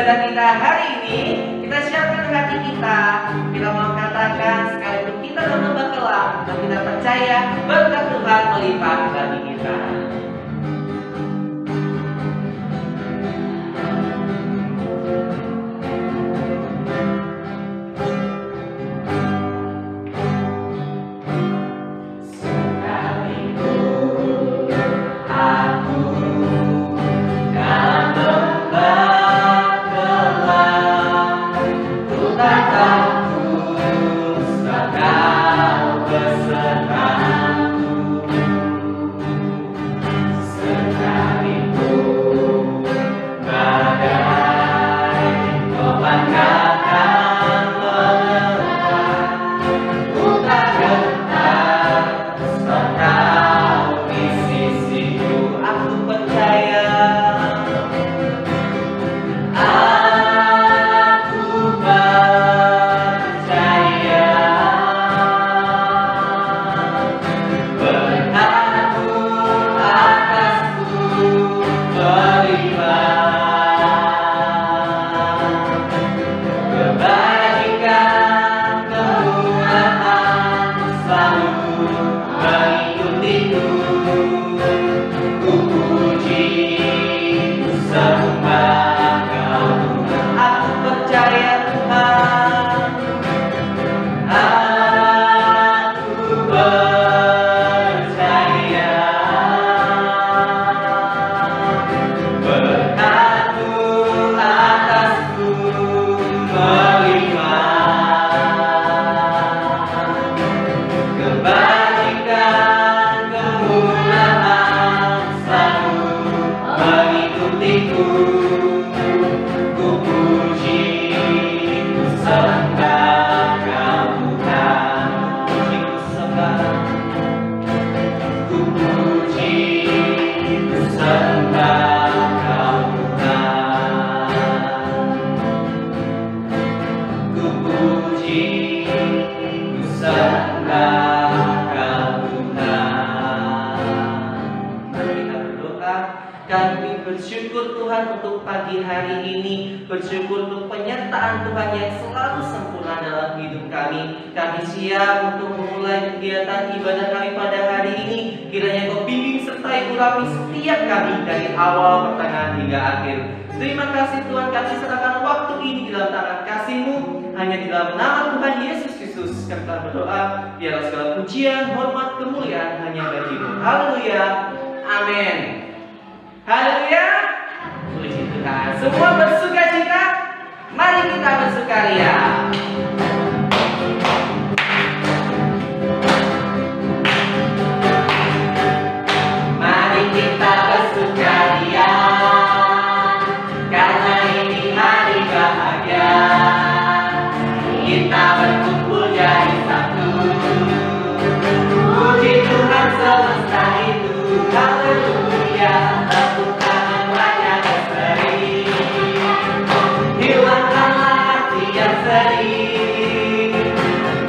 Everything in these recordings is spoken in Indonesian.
ibadah kita hari ini, kita siapkan hati kita. Kita mau katakan sekalipun kita dalam lembah gelap, dan kita percaya berkat Tuhan melimpah bagi kita. Bersyukur untuk penyertaan Tuhan yang selalu sempurna dalam hidup kami. Kami siap untuk memulai kegiatan ibadah kami pada hari ini. Kiranya Kau bimbing sertai urapi setiap kami dari awal, pertengahan hingga akhir. Terima kasih Tuhan, kami serahkan waktu ini di dalam tangan kasih-Mu. Hanya di dalam nama Tuhan Yesus Kristus kami telah berdoa. Biarlah segala pujian, hormat, kemuliaan hanya bagi-Mu. Haleluya. Amin. Haleluya. Puji Tuhan. Semua bersuka cita. Mari kita bersukaria. Mari kita bersukaria, karena ini hari bahagia. Kita berkumpul jadi satu. Puji Tuhan semesta itu. Haleluya.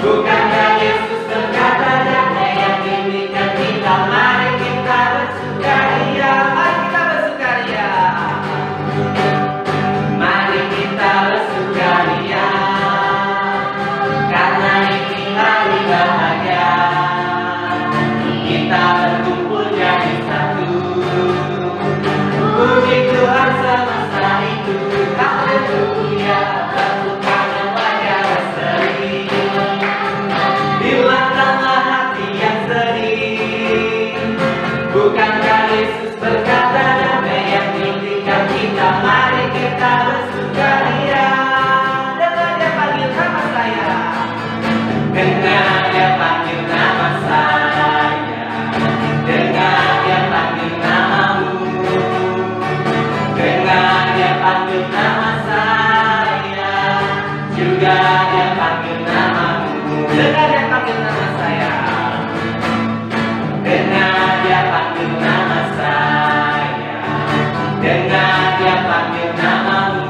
Bukankah Yesus berkata damai yang diberikan kita? Mari kita bersukaria, mari kita bersukaria. Mari kita bersukaria, karena ini hari bahagia. Kita berkumpul jadi satu. Puji Tuhan semesta itu. Haleluya. Bukankah Yesus berkata damai yang diberikan kita? Mari kita bersukaria. Dengar Dia panggil nama saya. Dengar Dia panggil nama saya. Dengar Dia panggil namamu. Dengar Dia panggil nama saya. Juga Dia panggil namamu. Dengar Dia panggil nama saya. Dengar Dia panggil nama saya. Dengar Dia panggil namamu.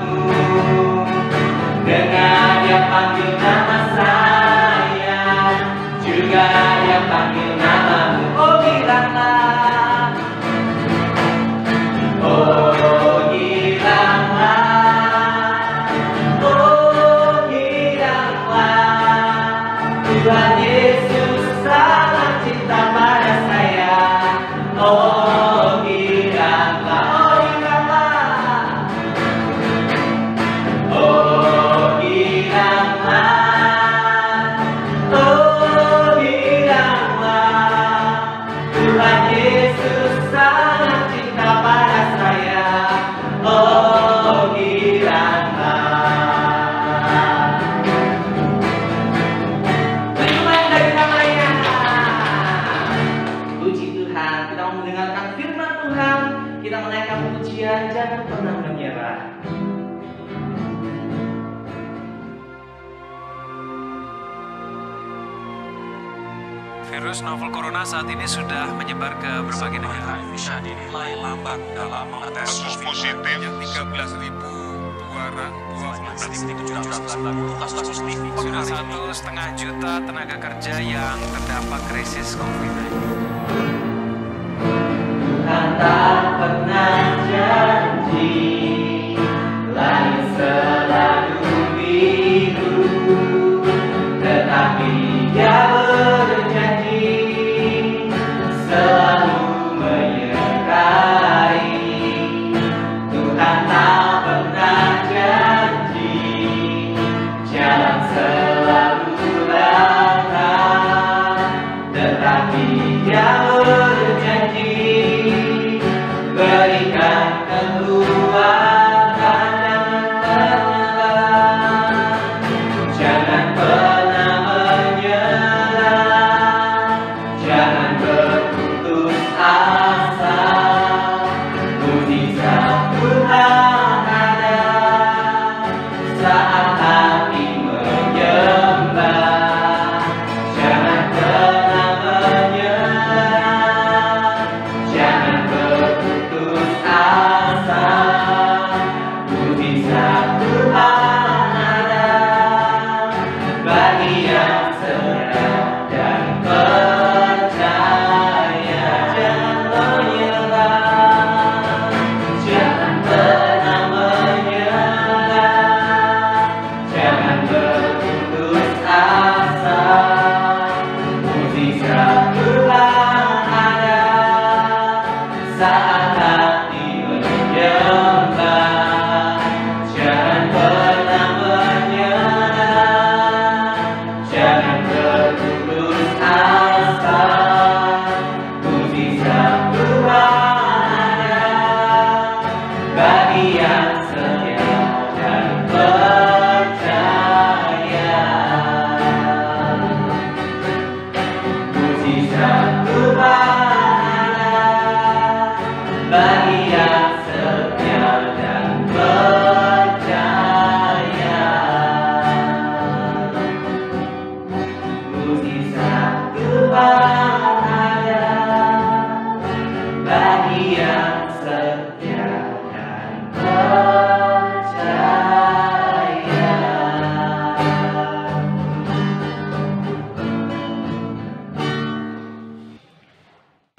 Dengar Dia panggil nama saya. Tuhan Yesus sangat cinta pada saya. Oh giranglah, oh giranglah, oh giranglah, oh giranglah. Tuhan Yesus sangat cinta pada saya. Oh giranglah. Kita menaikkan pujian, jangan pernah menyerah. Virus novel corona saat ini sudah menyebar ke berbagai negara. Bisa dinilai lambat dalam mengetes positif yang 13.226 kasus positif. Sudah 1,5 juta tenaga kerja yang terdampak krisis COVID-19. Tuhan tak pernah janji langit selalu biru, tetapi Dia berjanji selalu menyertai. Tuhan tak pernah janji jalan selalu lapang, tetapi Dia berjanji berikan kekuatan dan menyerah. Jangan pernah menyerah, jangan berputus asa. Mujizat Tuhan ada saat hati menyembah. Jangan pernah menyerah, jangan berputus asa. Mujizat Tuhan ada bagi yang setia dan percaya. Jangan menyerah, jangan pernah menyerah, jangan berputus asa. Mujizat Tuhan ada saat hati menyembah. Jangan pernah menyerah, jangan berputus asa. Mujizat Tuhan ada bagi yang setia dan percaya. Mujizat Tuhan ada bagi yang setia dan percaya. Mujizat Tuhan ada bagi yang setia dan percaya.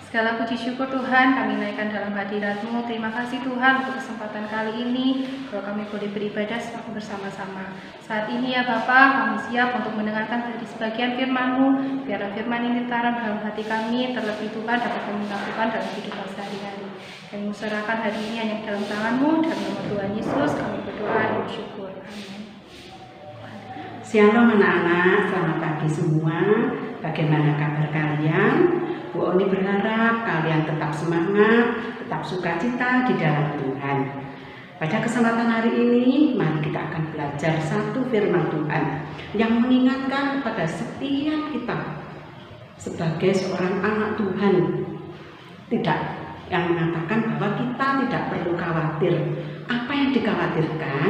Segala puji syukur Tuhan kami naikkan dalam hadirat-Mu. Terima kasih Tuhan untuk kesempatan kali ini kalau kami boleh beribadah bersama-sama. Saat ini ya Bapa, kami siap untuk mendengarkan dari sebagian firman-Mu. Biarlah firman ini ditanam dalam hati kami, terlebih Tuhan dapat kami lakukan dalam kehidupan sehari-hari. Kami serahkan hari ini hanya dalam tangan-Mu, dan nama Tuhan Yesus kami berdoa dan bersyukur. Amin. Shalom anak-anak, selamat pagi semua. Bagaimana kabar kalian? Bu Oni berharap kalian tetap semangat, tetap sukacita di dalam Tuhan. Pada kesempatan hari ini, mari kita akan belajar satu firman Tuhan yang mengingatkan kepada setiap kita sebagai seorang anak Tuhan. Tidak, yang mengatakan bahwa kita tidak perlu khawatir. Apa yang dikhawatirkan?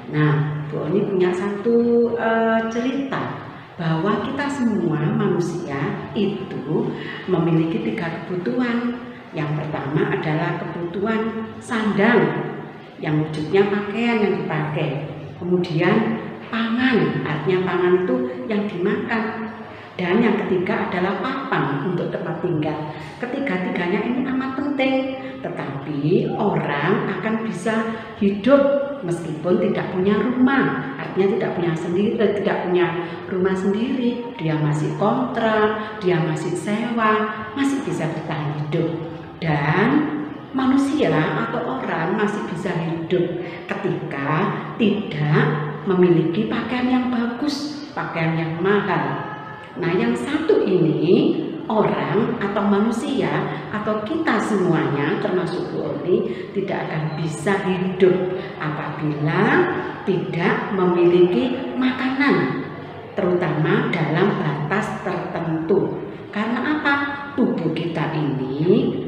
Nah, Bu Oni punya satu cerita bahwa kita semua manusia itu memiliki 3 kebutuhan. Yang pertama adalah kebutuhan sandang, yang wujudnya pakaian yang dipakai. Kemudian pangan, artinya pangan itu yang dimakan. Dan yang ketiga adalah papan untuk tempat tinggal. Ketiga-tiganya ini amat penting, tetapi orang akan bisa hidup meskipun tidak punya rumah, artinya tidak punya rumah sendiri, dia masih kontrak, dia masih sewa, masih bisa bertahan hidup. Dan manusia atau orang masih bisa hidup ketika tidak memiliki pakaian yang bagus, pakaian yang mahal. Nah, yang satu ini, orang atau manusia atau kita semuanya termasuk Bu Oni tidak akan bisa hidup apabila tidak memiliki makanan, terutama dalam batas tertentu. Karena apa? Tubuh kita ini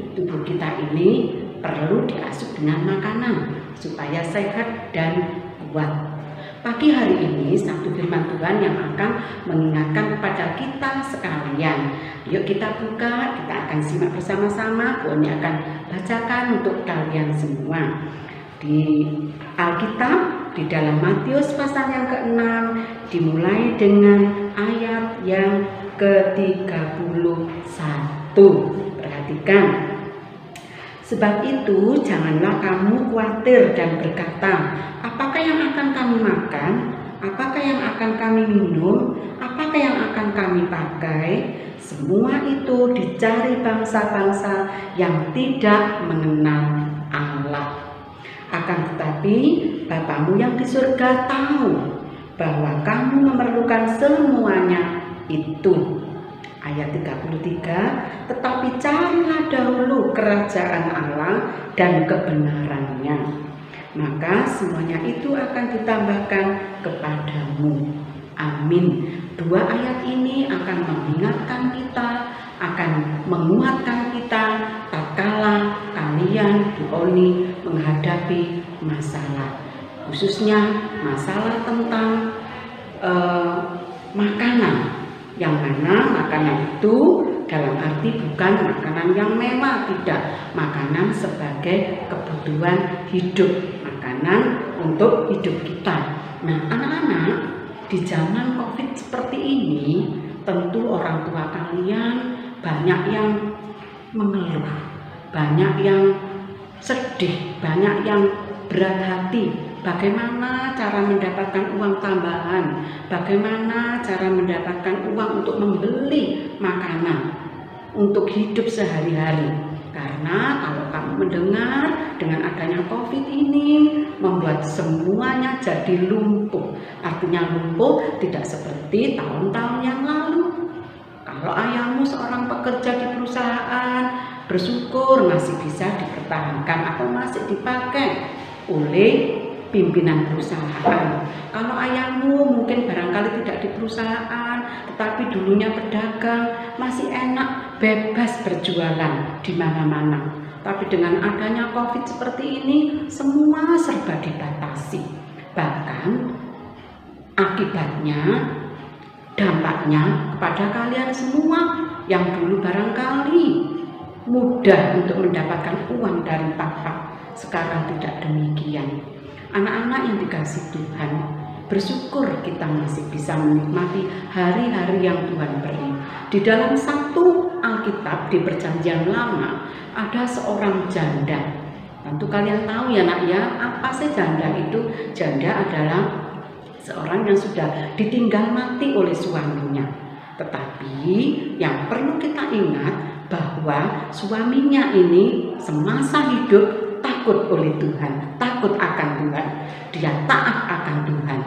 perlu diasuh dengan makanan supaya sehat dan kuat. Pagi hari ini satu firman Tuhan yang akan mengingatkan kepada kita sekalian. Yuk kita buka, kita akan simak bersama-sama. Bu Oni akan bacakan untuk kalian semua. Di Alkitab, di dalam Matius pasal yang ke-6, dimulai dengan ayat yang ke-31. Perhatikan. Sebab itu janganlah kamu khawatir dan berkata, apakah yang akan kami makan? Apakah yang akan kami minum? Apakah yang akan kami pakai? Semua itu dicari bangsa-bangsa yang tidak mengenal Allah. Akan tetapi Bapamu yang di surga tahu bahwa kamu memerlukan semuanya itu. Ayat 33, tetapi carilah dahulu kerajaan Allah dan kebenarannya, maka semuanya itu akan ditambahkan kepadamu. Amin. Dua ayat ini akan mengingatkan kita, akan menguatkan kita tatkala kalian Bu Oni menghadapi masalah, khususnya masalah tentang makanan. Yang mana makanan itu dalam arti bukan makanan yang mewah, tidak. Makanan sebagai kebutuhan hidup, makanan untuk hidup kita. Nah, anak-anak, di zaman COVID seperti ini, tentu orang tua kalian banyak yang mengeluh, banyak yang sedih, banyak yang berat hati. Bagaimana cara mendapatkan uang tambahan? Bagaimana cara mendapatkan uang untuk membeli makanan untuk hidup sehari-hari? Karena kalau kamu mendengar dengan adanya COVID ini membuat semuanya jadi lumpuh. Artinya lumpuh tidak seperti tahun-tahun yang lalu. Kalau ayahmu seorang pekerja di perusahaan, bersyukur masih bisa dipertahankan atau masih dipakai oleh pimpinan perusahaan. Kalau ayahmu mungkin barangkali tidak di perusahaan, tetapi dulunya pedagang, masih enak, bebas berjualan di mana-mana. Tapi dengan adanya COVID seperti ini, semua serba dibatasi. Bahkan akibatnya, dampaknya kepada kalian semua yang dulu barangkali mudah untuk mendapatkan uang dari papa, sekarang tidak demikian. Anak-anak yang dikasih Tuhan, bersyukur kita masih bisa menikmati hari-hari yang Tuhan beri. Di dalam satu Alkitab di Perjanjian Lama ada seorang janda. Tentu kalian tahu ya nak ya, apa sih janda itu? Janda adalah seorang yang sudah ditinggal mati oleh suaminya. Tetapi yang perlu kita ingat bahwa suaminya ini semasa hidup takut oleh Tuhan, takut akan Tuhan, dia taat akan Tuhan.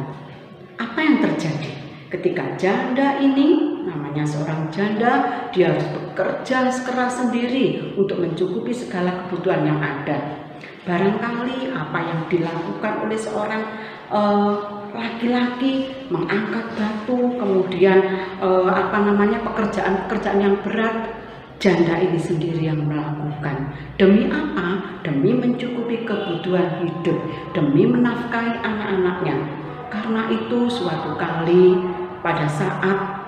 Apa yang terjadi ketika janda ini, namanya seorang janda, dia harus bekerja keras sendiri untuk mencukupi segala kebutuhan yang ada. Barangkali apa yang dilakukan oleh seorang laki-laki, mengangkat batu, kemudian pekerjaan-pekerjaan yang berat, janda ini sendiri yang melakukan. Demi apa? Demi mencukupi kebutuhan hidup, demi menafkahi anak-anaknya. Karena itu suatu kali pada saat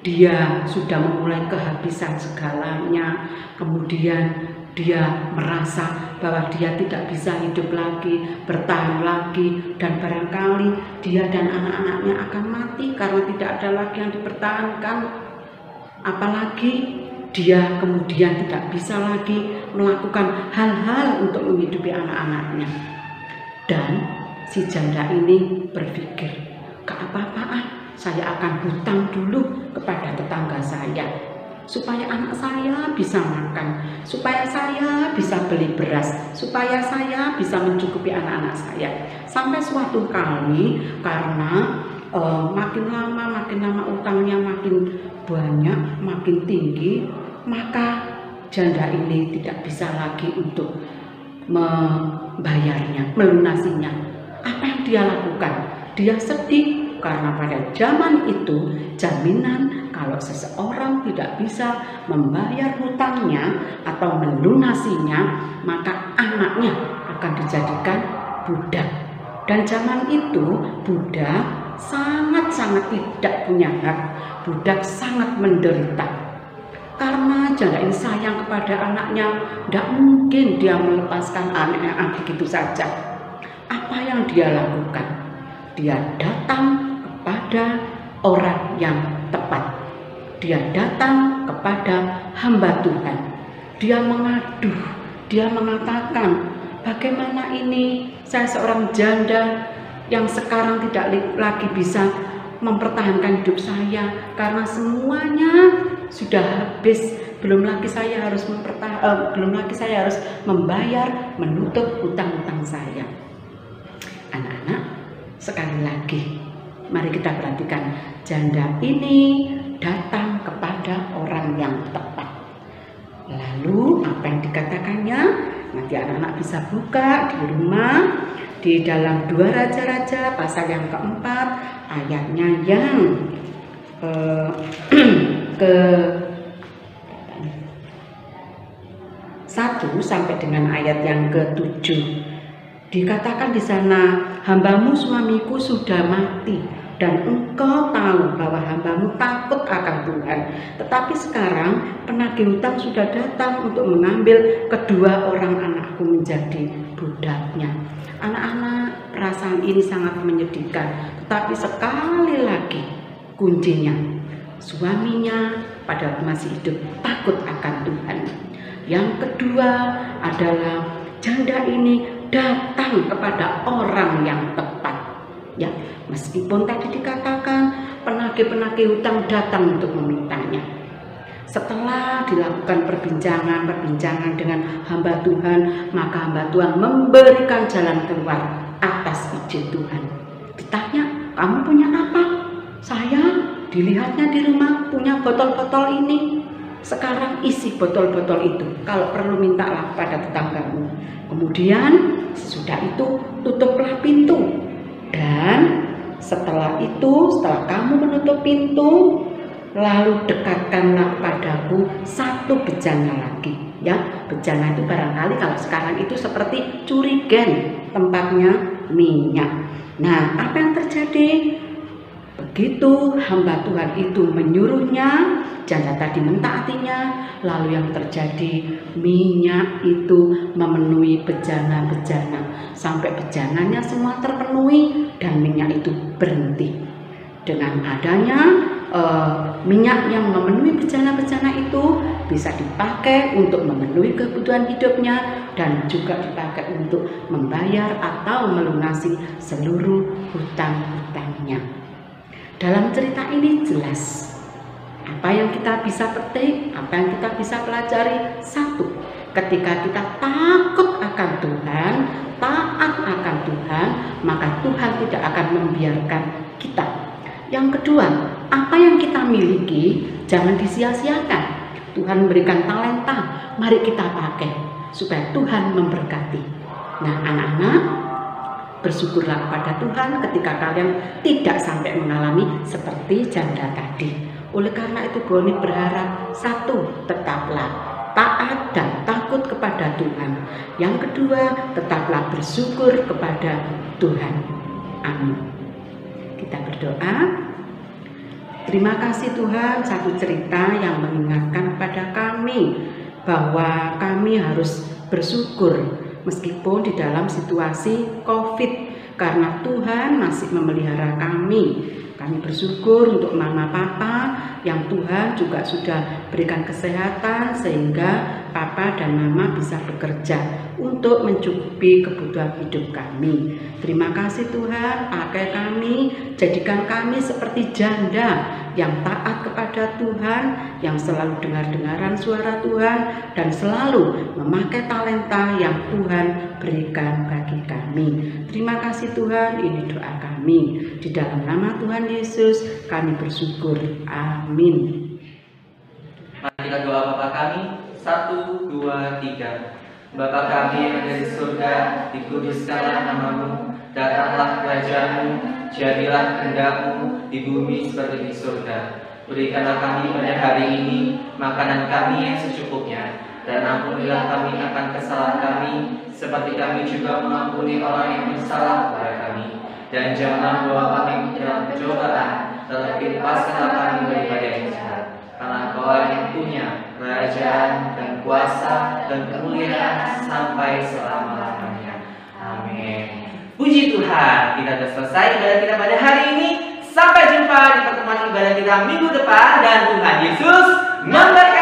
dia sudah memulai kehabisan segalanya, kemudian dia merasa bahwa dia tidak bisa hidup lagi, bertahan lagi, dan barangkali dia dan anak-anaknya akan mati karena tidak ada lagi yang dipertahankan. Apalagi dia kemudian tidak bisa lagi melakukan hal-hal untuk menghidupi anak-anaknya. Dan si janda ini berpikir, gak apa-apa, saya akan hutang dulu kepada tetangga saya supaya anak saya bisa makan, supaya saya bisa beli beras, supaya saya bisa mencukupi anak-anak saya. Sampai suatu kali karena makin lama utangnya makin banyak, makin tinggi, maka janda ini tidak bisa lagi untuk membayarnya, melunasinya. Apa yang dia lakukan? Dia sedih karena pada zaman itu jaminan kalau seseorang tidak bisa membayar hutangnya atau melunasinya, maka anaknya akan dijadikan budak. Dan zaman itu budak sangat-sangat tidak punya hak, budak sangat menderita. Karena janda ini sayang kepada anaknya, tidak mungkin dia melepaskan anaknya begitu saja. Apa yang dia lakukan? Dia datang kepada orang yang tepat. Dia datang kepada hamba Tuhan. Dia mengadu, dia mengatakan, bagaimana ini saya seorang janda yang sekarang tidak lagi bisa mempertahankan hidup saya karena semuanya sudah habis, belum lagi saya harus membayar, menutup hutang-hutang saya. Anak-anak, sekali lagi mari kita perhatikan, janda ini datang kepada orang yang tepat. Lalu apa yang dikatakannya? Nanti anak-anak bisa buka di rumah, di dalam 2 Raja-Raja pasal yang keempat, ayatnya yang ke-1 sampai dengan ayat yang ke-7. Dikatakan di sana, hambamu suamiku sudah mati dan engkau tahu bahwa hambamu takut akan Tuhan. Tetapi sekarang penagih hutang sudah datang untuk mengambil kedua orang anakku menjadi budaknya. Anak-anak, perasaan ini sangat menyedihkan. Tetapi sekali lagi kuncinya, suaminya pada masih hidup takut akan Tuhan. Yang kedua adalah janda ini datang kepada orang yang tepat. Ya, meskipun tadi dikatakan penagih-penagih hutang datang untuk memintanya. Setelah dilakukan perbincangan dengan hamba Tuhan, maka hamba Tuhan memberikan jalan keluar atas izin Tuhan. Ditanya, kamu punya apa? Saya dilihatnya di rumah punya botol-botol ini. Sekarang isi botol-botol itu. Kalau perlu mintalah pada tetanggamu. Kemudian sesudah itu tutuplah pintu. Dan setelah kamu menutup pintu, lalu dekatkanlah padaku 1 bejana lagi. Ya, bejana itu barangkali kalau sekarang itu seperti curigen, tempatnya minyak. Nah, apa yang terjadi? Begitu hamba Tuhan itu menyuruhnya, janda tadi mentaatinya, lalu yang terjadi minyak itu memenuhi bejana-bejana sampai bejananya semua terpenuhi dan minyak itu berhenti. Dengan adanya minyak yang memenuhi bejana-bejana itu bisa dipakai untuk memenuhi kebutuhan hidupnya dan juga dipakai untuk membayar atau melunasi seluruh hutang-hutangnya. Dalam cerita ini jelas apa yang kita bisa petik, apa yang kita bisa pelajari. 1, ketika kita takut akan Tuhan, taat akan Tuhan, maka Tuhan tidak akan membiarkan kita. Yang kedua, apa yang kita miliki jangan disia-siakan. Tuhan memberikan talenta, mari kita pakai supaya Tuhan memberkati. Nah, anak-anak, bersyukurlah kepada Tuhan ketika kalian tidak sampai mengalami seperti janda tadi. Oleh karena itu Boni berharap, 1, tetaplah taat dan takut kepada Tuhan. Yang kedua, tetaplah bersyukur kepada Tuhan. Amin. Kita berdoa. Terima kasih Tuhan, satu cerita yang mengingatkan kepada kami bahwa kami harus bersyukur meskipun di dalam situasi COVID, karena Tuhan masih memelihara kami. Kami bersyukur untuk mama papa yang Tuhan juga sudah berikan kesehatan sehingga Papa dan Mama bisa bekerja untuk mencukupi kebutuhan hidup kami. Terima kasih Tuhan, pakai kami, jadikan kami seperti janda yang taat kepada Tuhan, yang selalu dengar-dengaran suara Tuhan, dan selalu memakai talenta yang Tuhan berikan bagi kami. Terima kasih Tuhan, ini doa kami. Di dalam nama Tuhan Yesus kami bersyukur. Amin. Mari kita doa Bapa kami. 1, 2, 3. Bapa kami yang ada di surga, dikuduskanlah namamu, datanglah kerajaanmu, jadilah kehendak-Mu di bumi seperti di surga. Berikanlah kami pada hari ini makanan kami yang secukupnya, dan ampunilah kami akan kesalahan kami, seperti kami juga mengampuni orang yang bersalah kepada kami. Dan janganlah bawa kami ke dalam pencobaan, tetapi lepaskanlah kami daripada yang jahat. Karena Engkau yang punya kerajaan dan kuasa dan kemuliaan sampai selama-lamanya. Amin. Puji Tuhan, kita sudah selesai ibadah kita pada hari ini. Sampai jumpa di pertemuan ibadah kita minggu depan, dan Tuhan Yesus memberkati.